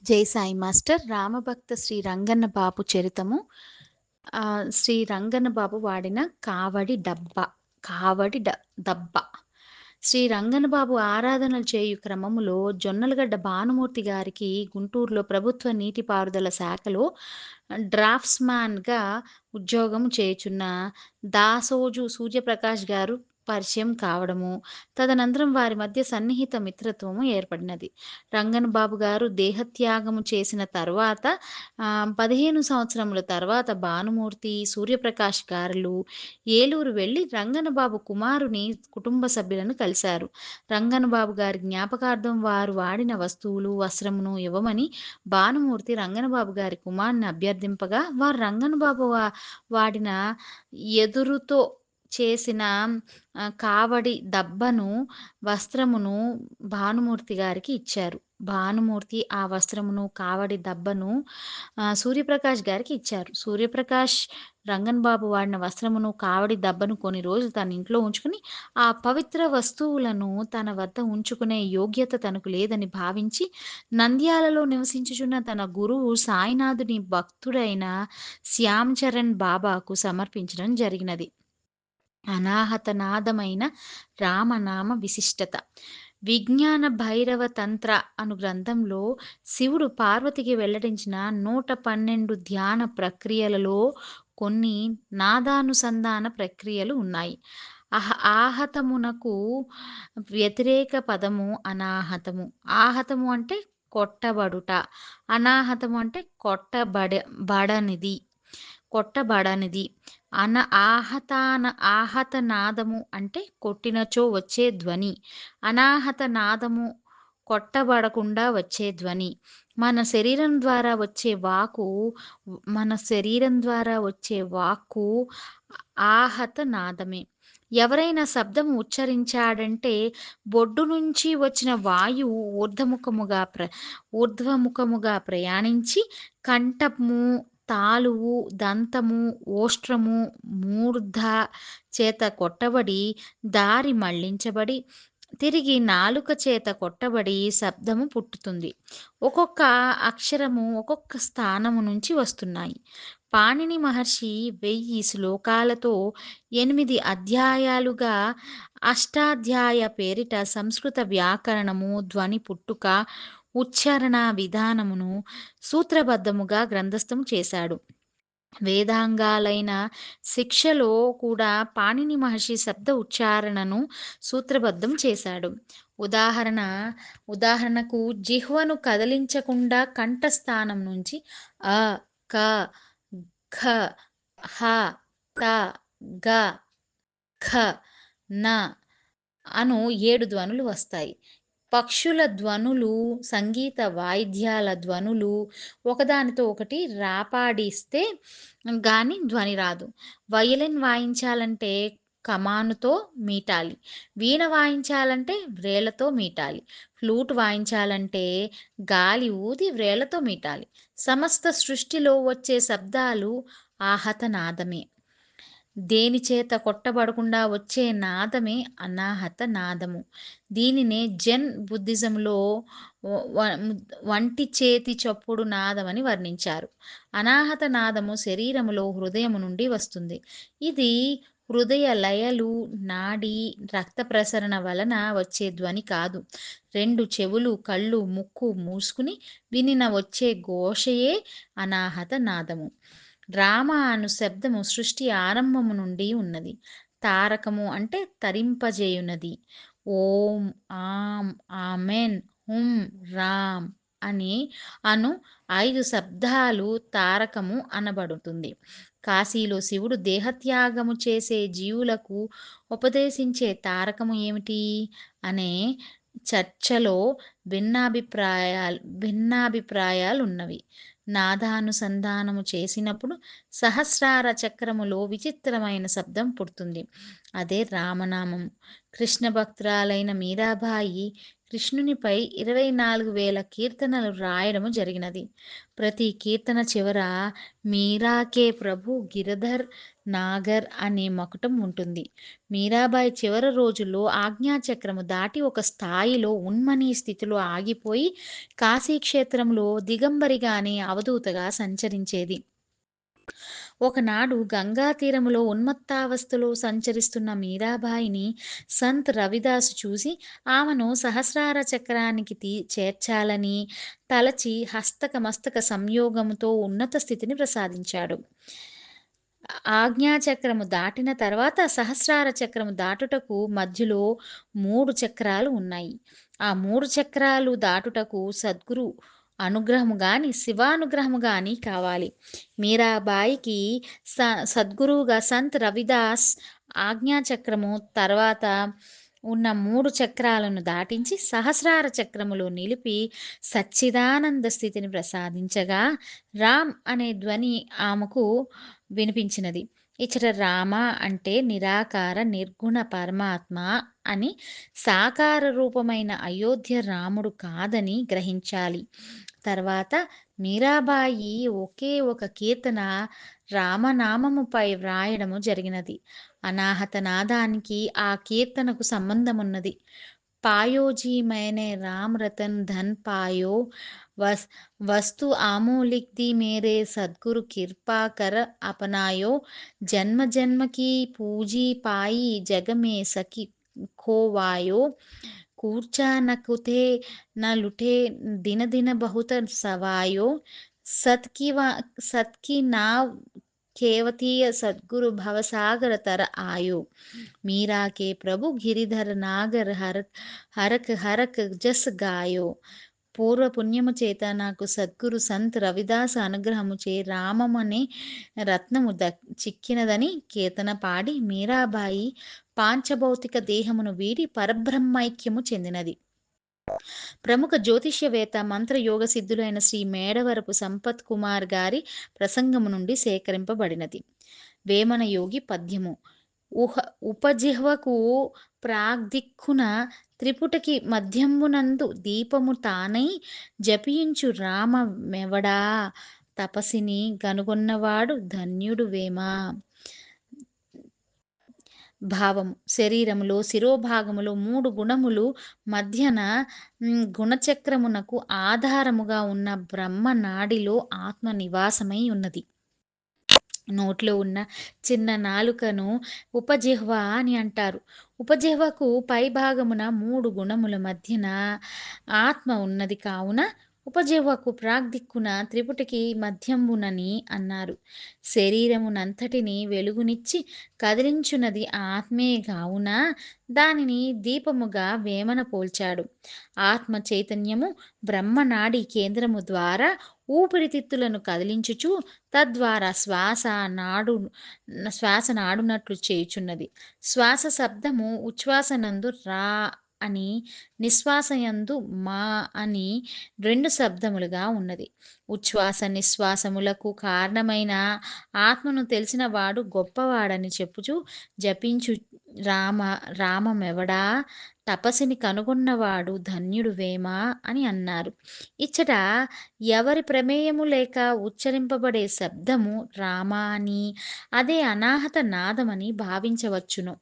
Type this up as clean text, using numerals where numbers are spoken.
జై సాయి మాస్టర్ రామభక్త శ్రీ రంగన్న బాబు చరితము. శ్రీ రంగన్న బాబు వాడిన కావడి దబ్బ. శ్రీ రంగన్న బాబు ఆరాధనలు చేయు క్రమములో జొన్నలగడ్డ భానుమూర్తి గారికి గుంటూరులో ప్రభుత్వ నీటిపారుదల శాఖలో డ్రాఫ్ట్స్‌మ్యాన్‌గా ఉద్యోగం చేయుచున్న దాసోజు సూర్యప్రకాష్ గారు పరిచయం కావడము, తదనంతరం వారి మధ్య సన్నిహిత మిత్రత్వము ఏర్పడినది. రంగన్న బాబు గారు దేహత్యాగము చేసిన తర్వాత 15 సంవత్సరముల తర్వాత భానుమూర్తి, సూర్యప్రకాష్ గారులు ఏలూరు వెళ్లి రంగన్న బాబు కుమారుని కుటుంబ సభ్యులను కలిశారు. రంగన్న బాబు గారి జ్ఞాపకార్థం వారు వాడిన వస్తువులు, వస్త్రమును ఇవ్వమని భానుమూర్తి రంగన్న బాబు గారి కుమారుని అభ్యర్థింపగా, వారు రంగన్న బాబు వాడిన ఎదురుతో చేసిన కావడి దబ్బను, వస్త్రమును భానుమూర్తి గారికి ఇచ్చారు. భానుమూర్తి ఆ వస్త్రమును, కావడి దబ్బను సూర్యప్రకాష్ గారికి ఇచ్చారు. సూర్యప్రకాష్ రంగన్ బాబు వాడిన వస్త్రమును, కావడి దబ్బను కొన్ని రోజులు తన ఇంట్లో ఉంచుకుని, ఆ పవిత్ర వస్తువులను తన వద్ద ఉంచుకునే యోగ్యత తనకు లేదని భావించి, నంద్యాలలో నివసించుచున్న తన గురువు సాయినాథుని భక్తుడైన శ్యామ్ చరణ్ బాబాకు సమర్పించడం జరిగినది. అనాహతనాదమైన రామనామ విశిష్టత. విజ్ఞాన భైరవ తంత్ర అను గ్రంథంలో శివుడు పార్వతికి వెల్లడించిన 112 ధ్యాన ప్రక్రియలలో కొన్ని నాదానుసంధాన ప్రక్రియలు ఉన్నాయి. ఆహతమునకు వ్యతిరేక పదము అనాహతము. ఆహతము అంటే కొట్టబడుట. అనాహతము అంటే బడనిది. కొట్టబడనిది. ఆహతనాదము అంటే కొట్టినచో వచ్చే ధ్వని. అనాహత నాదము కొట్టబడకుండా వచ్చే ధ్వని. మన శరీరం ద్వారా వచ్చే వాక్కు ఆహత నాదమే. ఎవరైనా శబ్దము ఉచ్చరించాడంటే బొడ్డు నుంచి వచ్చిన వాయువు ఊర్ధ్వముఖముగా ప్రయాణించి కంఠము, తాలువు, దంతము, ఓష్ట్రము, మూర్ధ చేత కొట్టబడి, దారి మళ్లించబడి, తిరిగి నాలుక చేత కొట్టబడి శబ్దము పుట్టుతుంది. ఒక్కొక్క అక్షరము ఒక్కొక్క స్థానము నుంచి వస్తున్నాయి. పాణిని మహర్షి 1000 శ్లోకాలతో 8 అధ్యాయాలుగా అష్టాధ్యాయ పేరిట సంస్కృత వ్యాకరణము, ధ్వని పుట్టుక, ఉచ్చారణ విధానమును సూత్రబద్ధముగా గ్రంథస్థము చేశాడు. వేదాంగాలైన శిక్షలో కూడా పాణిని మహర్షి శబ్ద ఉచ్చారణను సూత్రబద్ధం చేశాడు. ఉదాహరణకు జిహ్వను కదిలించకుండా కంఠస్థానం నుంచి అ, క, ఖ, హ, త, గ, ఖ, న అను 7 ధ్వనులు వస్తాయి. పక్షుల ధ్వనులు, సంగీత వాయిద్యాల ధ్వనులు ఒకదానితో ఒకటి రాపాడిస్తే గాని ధ్వని రాదు. వయలిన్ వాయించాలంటే కమానుతో మీటాలి. వీణ వాయించాలంటే వ్రేళ్లతో మీటాలి. ఫ్లూట్ వాయించాలంటే గాలి ఊది వ్రేళ్లతో మీటాలి. సమస్త సృష్టిలో వచ్చే శబ్దాలు ఆహత నాదమే. దేనిచేత కొట్టబడకుండా వచ్చే నాదమే అనాహత నాదము. దీనినే జెన్ బుద్ధిజంలో వంటి చేతి చప్పుడు నాదమని వర్ణించారు. అనాహత నాదము శరీరములో హృదయము నుండి వస్తుంది. ఇది హృదయ లయలు, నాడీ, రక్త ప్రసరణ వలన వచ్చే ధ్వని కాదు. 2 చెవులు, కళ్ళు, ముక్కు మూసుకుని వినిన వచ్చే ఘోషయే అనాహత నాదము. రామ అను శబ్దము సృష్టి ఆరంభము నుండి ఉన్నది. తారకము అంటే తరింపజేయునది. ఓం, ఆం, ఆమెన్, హుం, రామ్ అను 5 శబ్దాలు తారకము అనబడుతుంది. కాశీలో శివుడు దేహత్యాగము చేసే జీవులకు ఉపదేశించే తారకము ఏమిటి అనే చర్చలో భిన్నాభిప్రాయాలున్నవి. నాదానుసంధానము చేసినప్పుడు సహస్రార చక్రములో విచిత్రమైన శబ్దం పుడుతుంది. అదే రామనామము. కృష్ణ భక్తురాలైన మీరాబాయి కృష్ణునిపై 24,000 కీర్తనలు రాయడము జరిగినది. ప్రతి కీర్తన చివర మీరాకే ప్రభు గిరధర్ నాగర్ అనే మకుటం ఉంటుంది. మీరాబాయి చివరి రోజుల్లో ఆజ్ఞాచక్రము దాటి ఒక స్థాయిలో ఉన్మనీ స్థితిలో ఆగిపోయి కాశీక్షేత్రంలో దిగంబరిగానే అవధూతగా సంచరించేది. ఒకనాడు గంగా తీరములో ఉన్మత్తావస్థలో సంచరిస్తున్న మీరాబాయిని సంత్ రవిదాసు చూసి ఆమెను సహస్రార చక్రానికి చేర్చాలని తలచి హస్తక మస్తక సంయోగముతో ఉన్నత స్థితిని ప్రసాదించాడు. ఆజ్ఞాచక్రము దాటిన తర్వాత సహస్రార చక్రము దాటుటకు మధ్యలో 3 చక్రాలు ఉన్నాయి. ఆ 3 చక్రాలు దాటుటకు సద్గురు అనుగ్రహము గాని, శివానుగ్రహము గాని కావాలి. మీరాబాయికి సద్గురువుగా సంత్ రవిదాస్ ఆజ్ఞాచక్రము తర్వాత ఉన్న 3 చక్రాలను దాటించి సహస్రార చక్రములో నిలిపి సచ్చిదానంద స్థితిని ప్రసాదించగా రామ్ అనే ధ్వని ఆమెకు వినిపించినది. ఇచ్చట రామ అంటే నిరాకార నిర్గుణ పరమాత్మ అని, సాకార రూపమైన అయోధ్య రాముడు కాదని గ్రహించాలి. తర్వాత మీరాబాయి ఒకే ఒక కీర్తన రామనామముపై వ్రాయడము జరిగినది. అనాహత నాదానికి ఆ కీర్తనకు సంబంధమున్నది. పాయోజీ मैंने राम रतन धन पायो वस्तु आमोलिक दी मेरे सद्गुरु कृपा कर अपनायो जन्म जन्म की पूजी पाई जग में सखी खोवायो कूर्चा न कुथे न लुटे दिन दिन बहुत सवायो सत की नाव केवतीय सद्गुरु भवसागर तर आयो मीरा के प्रभु गिरिधर नागर హరక్ హరక్ జస్ గాయో పూర్వ పుణ్యము చేత నాకు సద్గురు సంత్ రవిదాస అనుగ్రహము చే రామమనే రత్నము చిక్కినదని కీర్తన పాడి మీరాబాయి పాంచభౌతిక దేహమును వీడి పరబ్రహ్మైక్యము చెందినది. ప్రముఖ జ్యోతిష్యవేత్త మంత్రయోగ సిద్ధులైన శ్రీ మేడవరపు సంపత్ కుమార్ గారి ప్రసంగము నుండి సేకరింపబడినది. వేమన యోగి పద్యము ఉపజిహ్వకు ప్రాగ్దిక్కున త్రిపుటకి మధ్యంబునందు దీపము తానై జపించు రామమెవడా తపసిని గనుగొన్నవాడు ధన్యుడు వేమా. భావము శరీరములో శిరోభాగములో 3 గుణములు మధ్యన గుణచక్రమునకు ఆధారముగా ఉన్న బ్రహ్మ నాడిలో ఆత్మ నివాసమై ఉన్నది. నోట్లో ఉన్న చిన్న నాలుకను ఉపజిహ్వ అని అంటారు. ఉపజిహ్వకు పైభాగమున 3 గుణముల మధ్యన ఆత్మ ఉన్నది కావున ఉపజిహ్వకు ప్రాగ్దిక్కున త్రిపుటికి మధ్యంబునని అన్నారు. శరీరమునంతటిని వెలుగునిచ్చి కదిలించున్నది ఆత్మే కావున దానిని దీపముగా వేమన పోల్చాడు. ఆత్మ చైతన్యము బ్రహ్మనాడి కేంద్రము ద్వారా ఊపిరితిత్తులను కదిలించుచు తద్వారా శ్వాస నాడునట్లు చేయుచున్నది. శ్వాస శబ్దము ఉచ్ఛ్వాసనందు రా అని, నిశ్వాసయందు మా అని 2 శబ్దములుగా ఉన్నది. ఉచ్ఛ్వాస నిశ్వాసములకు కారణమైన ఆత్మను తెలిసిన వాడు గొప్పవాడని చెప్పుచు జపించు రామమెవడా తపస్సుని కనుగొన్నవాడు ధన్యుడు వేమా అని అన్నారు. ఇచ్చట ఎవరి ప్రమేయము లేక ఉచ్చరింపబడే శబ్దము రామ అని, అదే అనాహత నాదమని భావించవచ్చును.